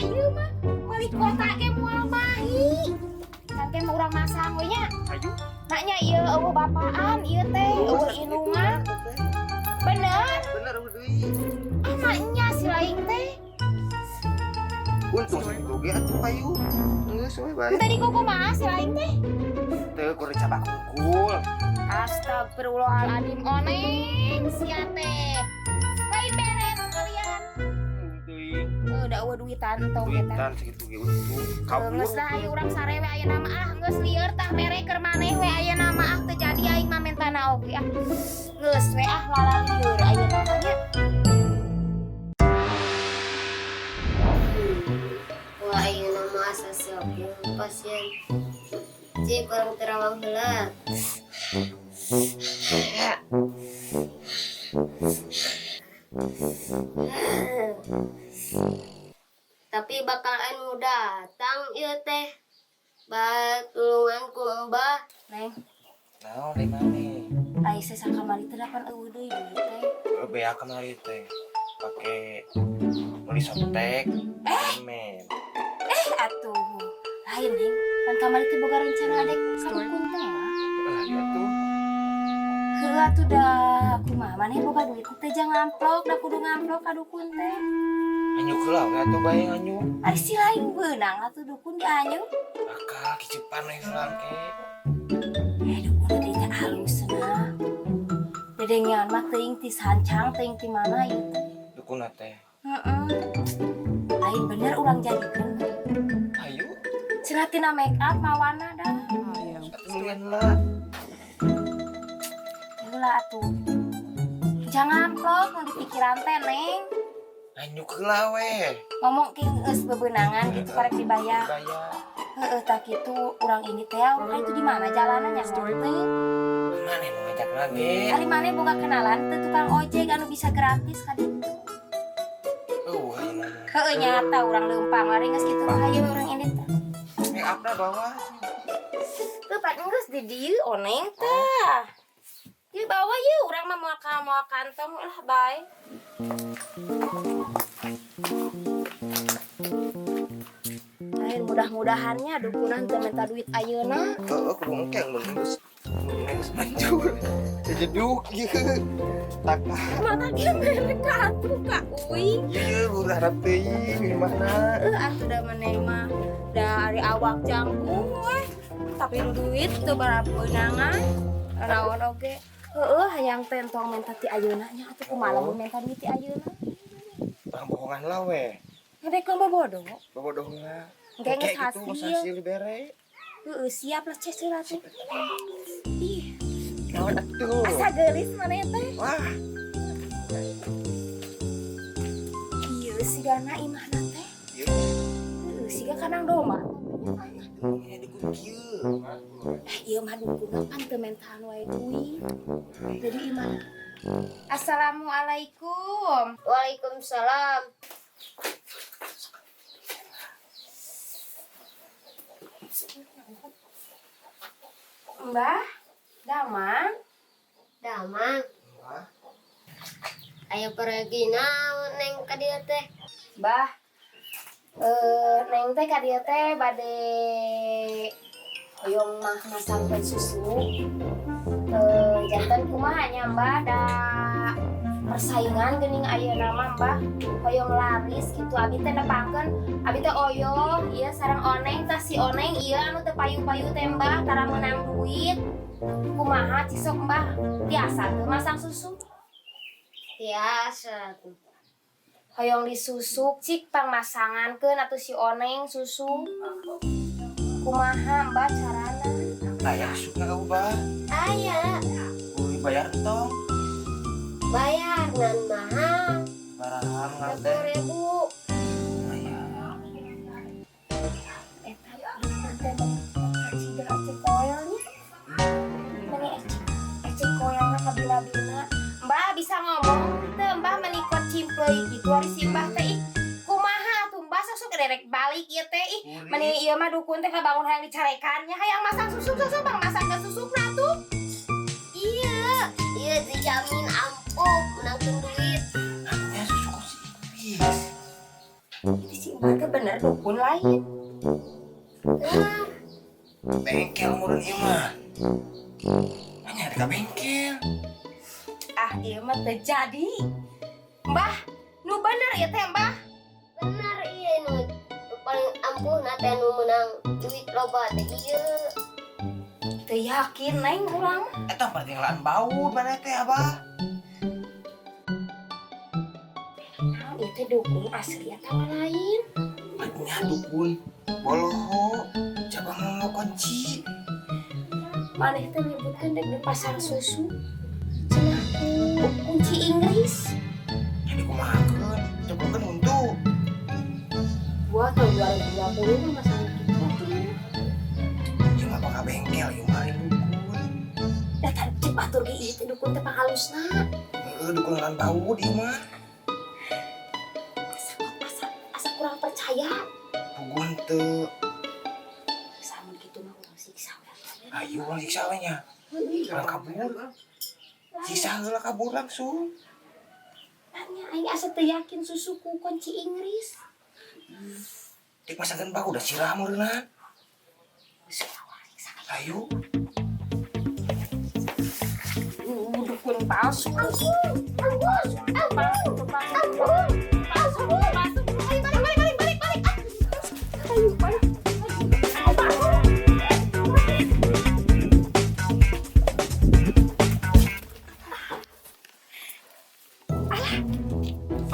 ieu mah balik kota ge moal mahi. Kan teh urang masang we nya. Ayo. Maknya ieu eueuh bapaan ieu teh eueuh indungan. Bener? Bener deui. Maknya si laing teh. Untung segitu ge atuh payu. Geus we bae. Tadi kok kumaha si laing teh? Teu kudu cabak hungkul. Astagfirullahaladzim oneng sia teh. Baik beres kalian. Deui. Udah eueuh duitan tong eta. Duitan segitu ge untung. Kabur. Geus dah ayo urang sarewe ayeuna mah geus lieur tah mere keur maneh we ayeuna mah teu jadi aing mah mentana oge ah. Geus we lala lieur ayeuna mah nya. Wah, ayeuna mah asa sok jeung pasien. Cik orang terawang heula. Tapi bakal anu datang ieu teh. Batulungan ku Mbah. Neng, Naon deui maneh? ai sakamari teh dapan eueuh deui duit teh. Bea kemari teh. Pake nulis sotek. Men. Atuh. Lain neng, pan kamari teh boga rencana adek sadukun teh. Iya tuh. Heula tuh dah kumaha maneh boga duit teh jangan amplok da kudu ngamplok ka dukun teh. Anyuk heula we atuh bae anyuk. Ari si lain beunang atuh dukun dianyuk. Bakal kicipan we selangke. Dukun teh teh halus cenah. Dedengan mah teuing ti sancang teuing ti mana ieu teh. Dukuna teh. Heeh. Lain bener urang jadikeun. Ayo. Cenah tina make up mawana dah. Atuh nulian heula. Heula atuh. Jangan amplok nu dipikiran teh neng. Anyuk heula we. Ngomong king geus bebeunangan gitu karek dibayar. Bayar. Heeh tah kitu urang ini teh urang itu di mana jalanannya teuing. Maneh nu ngajak lagi. Ari maneh boga kenalan teu tukang ojek anu bisa gratis ka ditu. Ayeuna. Heeh nyata urang leumpang ari geus kitu hayu urang ini teh. Make up dah bawah. Tepat geus di dieu oneng tah. Di bawah ye urang mah moal kantong lah bae. Lain mudah-mudahannya dukunan teu minta duit ayeuna. Heeh, kudu engkeng mun geus. Geus manjur. Jeduk ieu. Takah. Mana ge merek ka atuh ka uy. Ieu urang teuing di mana? Atuh da maneh mah da ari awak jangkung we. Tapi nu duit teu barapa beunangan. Naon oge. Heeh hayang tentong minta ti ayeuna nya atuh kumaha lamun minta duit ti ayeuna. Bang bohongan lah we. Ngedek lomba bodoh. Bodoh heula. Engke geus Kayak gitu hasil. masa hasil bere. Heeh siap lah cek atuh. Ih, Naon atuh? asa geulis maneh teh. Wah, Ieu sigana imahna teh. ieu Heeh siga kanang domba. ini dukun kieu. Ieu mah dukun pan teu mentaan wae kuy. Jadi imah. Assalamualaikum. Waalaikumsalam. Mbah, Damang. Damang. Wah, Aya pergi naon neng ka dieu teh? Mbah. Neng teh ka dieu teh bade hoyong mah masangkeun susu. Janten kumaha nya Mbah da persaingan geuning ayeuna mah Mbah hoyong laris kitu abi teh nepangkeun abi teh oyo ieu sareng oneng tah si oneng ieu anu teu payu-payu teh Mbah tara meunang duit. Kumaha cisok Mbah biasa teu masang susu? Biasa tuh. Hoyong disusuk cik pangmasangankeun atuh si oneng susu. Kumaha Mbah carana? aya suka ka ubah. Aya Kudu bayar tong. bayar nan mahal Baraha ngan teh. 10.000. Aya. Eta teh siga ecek koelnya. Meni ecek koelna kabila-bila. Mbah bisa ngomong teu Mbah menikot cimpleuy kitu ari si Mbah teh ih. Kumaha tuh Mbah sok derek balik ieu teh ih. Meni ieu mah dukun teh kabangun hayang dicarekannya hayang masang susu bang masangkeun susukna tuh. Iya dijamin ampuh menangkeun duit. Nya susu ku sipis. si Mbak teh bener dukun lain. Nah, Bengkel meureun ieu mah. Hanya ada bengkel. Ah ieu mah teu jadi. Mbah, nu bener ya teh Mbah. benar iya nu paling ampuh nate nu menang duit loba teh ieu. Teu yakin neng urang mah. Eta pertinggalan baud mana teh Abah. Naon ieu teh dukun asli atawa lain? Nya dukun. Boloho. Coba ngomong kunci. Maneh teh nyebutkeun dek di pasar susu. Cenah kunci Inggris. Jadi kumahakeun. Coba untuk. Gua tahun 2020 mah masalah gitu tuh. Ieu mah bakal bengkel ieu mah lain dukun. Da tadi batur ge ieu teh dukun teh pangalusna. Dukun ngaran baud ieu mah. Asa kurang percaya. Puguhan teu. Sama gitu mah urang siksa urang. Ayo urang siksa we nya. Urang kabur. Siksa heula kabur langsung. Tanya aing asa teu yakin susuku kunci Inggris. Dik masakan bahu udah sirah meureunna. Siksa. Ayo. Dukun palsu. Palsu.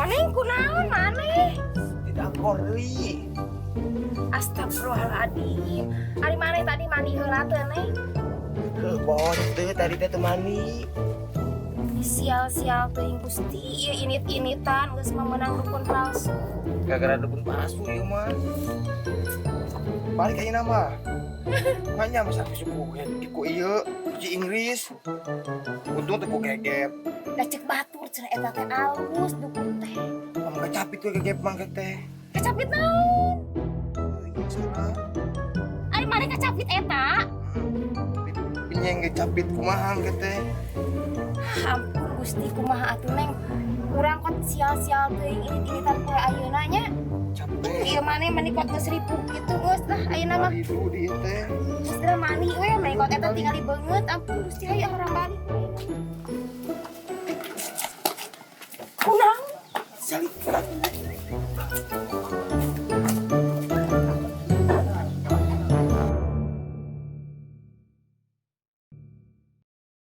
Maneh kunaon maneh? Tidak kori. Astagfirullahaladzim. Ari maneh tadi mandi heula teh neng. Bos teu tadi teh temani. Sial-sial teuing Gusti ieu init-initan geus memenang dukun palsu. Gara-gara dukun palsu ieu mah. Balik ayeuna mah. Hanya masa suku iku ieu kunci Inggris. Untung teu ku gegep. Da cek batur cenah eta teh alus dukun teh. Mangga kacapit we gegep mangga teh. Kacapit naon? Ieu salah. Ari maneh kacapit eta? Pinyeng kacapit kumaha ge teh. Ampun Gusti kumaha atuh neng. Urang kot sial-sial teuing init-initan poe ayeuna nya. Capek. Ieu maneh menikot geus ripuh kitu geus lah ayeuna mah. Ibu dieu teh. Geus mani we menikot eta tingali beungeut ampun Gusti aya orang balik we.